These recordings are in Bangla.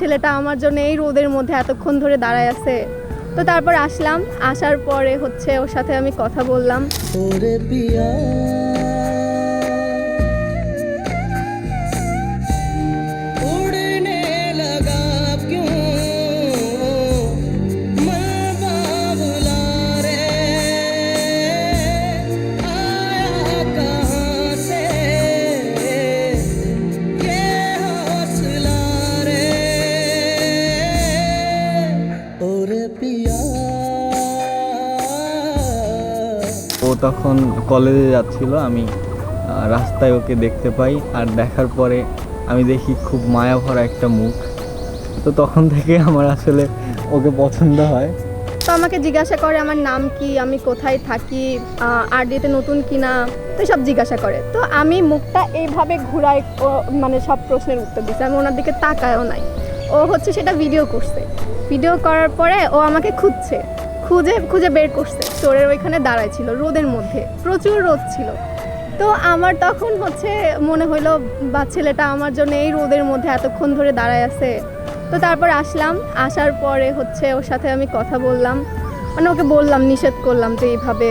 ছেলেটা আমার জন্য এই রোদের মধ্যে এতক্ষণ ধরে দাঁড়ায় আছে। তো তারপর আসলাম, আসার পরে হচ্ছে ওর সাথে আমি কথা বললাম। ওরে পিয়া उड़ने लगा क्यों मैं बाबुला रे आया कहाँ से ये हौसला रे ओरे पिया ও তখন কলেজে যাচ্ছিল, আমি রাস্তায় ওকে দেখতে পাই, আর দেখার পরে আমি দেখি খুব মায়া ভরা একটা মুখ। তো তখন থেকে আমার আসলে ওকে পছন্দ হয়। তো আমাকে জিজ্ঞাসা করে আমার নাম কি, আমি কোথায় থাকি, আরডিতে নতুন কিনা, তো সব জিজ্ঞাসা করে। তো আমি মুখটা এইভাবে ঘুরাই, মানে সব প্রশ্নের উত্তর দিচ্ছি, আমি ওনার দিকে তাকায়ও নাই। ও হচ্ছে সেটা ভিডিও করছে, ভিডিও করার পরে ও আমাকে খুঁজছে, খুঁজে খুঁজে বের করছে। স্টোরের ওইখানে দাঁড়ায় ছিল রোদের মধ্যে, প্রচুর রোদ ছিল। তো আমার তখন হচ্ছে মনে হইলো বা ছেলেটা আমার জন্য এই রোদের মধ্যে এতক্ষণ ধরে দাঁড়ায় আছে। তো তারপর আসলাম, আসার পরে হচ্ছে ওর সাথে আমি কথা বললাম, মানে ওকে বললাম, নিষেধ করলাম যে এইভাবে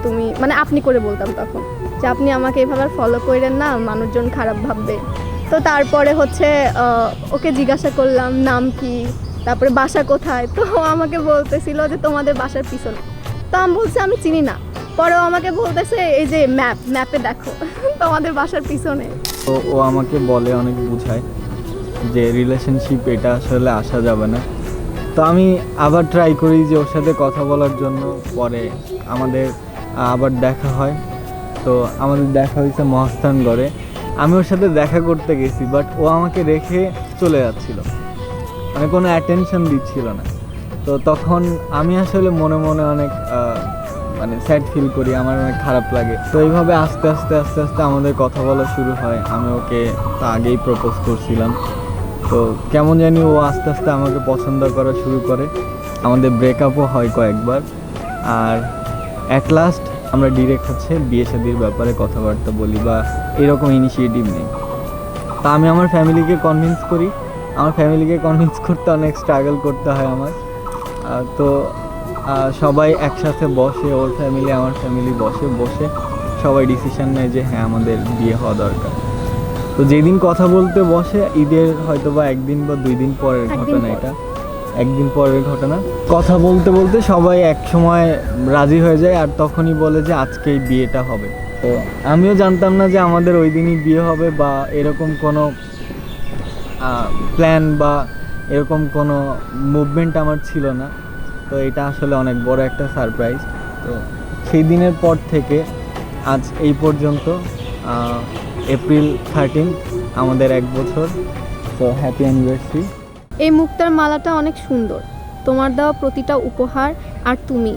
তুমি, মানে আপনি করে বলতাম তখন, যে আপনি আমাকে এইভাবে ফলো করেন না, মানুষজন খারাপ ভাববে। তো তারপরে হচ্ছে ওকে জিজ্ঞাসা করলাম নাম কি, তারপরে বাসা কোথায়। তো ও আমাকে বলতেছিল যে তোমাদের বাসার পিছনে। তো আমি বলছি আমি চিনি না। পরেও আমাকে বলতেছে এই যে ম্যাপে দেখো তোমাদের বাসার পিছনে। তো ও আমাকে বলে, অনেক বুঝায় যে রিলেশনশিপ এটা আসলে আসা যাবে না। তো আমি আবার ট্রাই করি যে ওর সাথে কথা বলার জন্য। পরে আমাদের আবার দেখা হয়। তো আমাদের দেখা হয়েছে মহাস্থানগড়ে। আমি ওর সাথে দেখা করতে গেছি, বাট ও আমাকে রেখে চলে যাচ্ছিল, মানে কোনো অ্যাটেনশন দিচ্ছিল না। তো তখন আমি আসলে মনে মনে অনেক মানে স্যাড ফিল করি, আমার অনেক খারাপ লাগে। তো এইভাবে আস্তে আস্তে আস্তে আস্তে আমাদের কথা বলা শুরু হয়। আমি ওকে তা আগেই প্রপোজ করছিলাম। তো কেমন জানি ও আস্তে আস্তে আমাকে পছন্দ করা শুরু করে। আমাদের ব্রেকআপও হয় কয়েকবার। আর অ্যাট লাস্ট আমরা ডিরেক্ট হচ্ছে বিয়ে শাদির ব্যাপারে কথাবার্তা বলি, বা এরকম ইনিশিয়েটিভ নেই। তা আমি আমার ফ্যামিলিকে কনভিন্স করি। আমার ফ্যামিলিকে কনভিন্স করতে অনেক স্ট্রাগল করতে হয় আমার। তো সবাই একসাথে বসে, ওর ফ্যামিলি আমার ফ্যামিলি বসে সবাই ডিসিশন নেয় যে হ্যাঁ আমাদের বিয়ে হওয়া দরকার। তো যেদিন কথা বলতে বসে, ঈদের হয়তো বা একদিন বা 2 দিন পরের ঘটনা, এটা একদিন পরের ঘটনা। কথা বলতে বলতে সবাই এক সময় রাজি হয়ে যায়, আর তখনই বলে যে আজকেই বিয়েটা হবে। তো আমিও জানতাম না যে আমাদের ওই দিনই বিয়ে হবে, বা এরকম কোনো প্ল্যান বা এরকম কোনো মুভমেন্ট আমার ছিল না। তো এটা আসলে অনেক বড় একটা সারপ্রাইজ। তো সেই দিনের পর থেকে আজ এই পর্যন্ত, এপ্রিল 13 আমাদের 1 বছর। তো হ্যাপি অ্যানিভার্সারি। এই মুক্তার মালাটা অনেক সুন্দর, তোমার দেওয়া প্রতিটা উপহার আর তুমি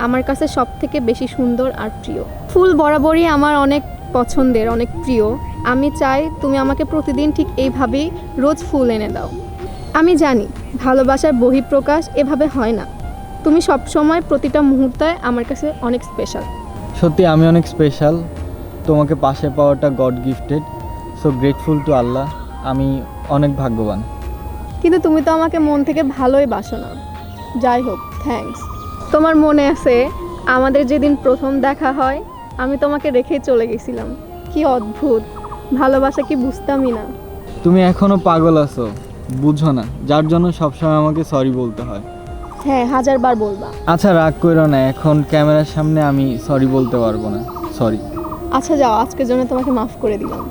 আমার কাছে সব থেকে বেশি সুন্দর আর প্রিয়। ফুল বরাবরই আমার অনেক পছন্দের, অনেক প্রিয়। আমি চাই তুমি আমাকে প্রতিদিন ঠিক এইভাবেই রোজ ফুল এনে দাও। আমি জানি ভালোবাসার বহিঃপ্রকাশ এভাবে হয় না, তুমি সবসময় প্রতিটা মুহূর্তে আমার কাছে অনেক স্পেশাল। সত্যি আমি অনেক স্পেশাল। তোমাকে পাশে পাওয়াটা God gifted. So grateful to Allah. আমি অনেক ভাগ্যবান। কিন্তু তুমি তো আমাকে মন থেকে ভালোই বাসো না। যাই হোক, থ্যাঙ্কস। তোমার মনে আছে আমাদের যেদিন প্রথম দেখা হয়, আমি তোমাকে রেখেই চলে গেছিলাম। কি অদ্ভুত, ভালোবাসা কি বুঝতামই না। তুমি এখনো পাগল আছো, বুঝো না, যার জন্য সবসময় আমাকে সরি বলতে হয়। হ্যাঁ, 1000 বার বলবা। আচ্ছা রাগ করো না, এখন ক্যামেরার সামনে আমি সরি বলতে পারবো না, সরি। আচ্ছা যাও, আজকের জন্য তোমাকে মাফ করে দিলাম।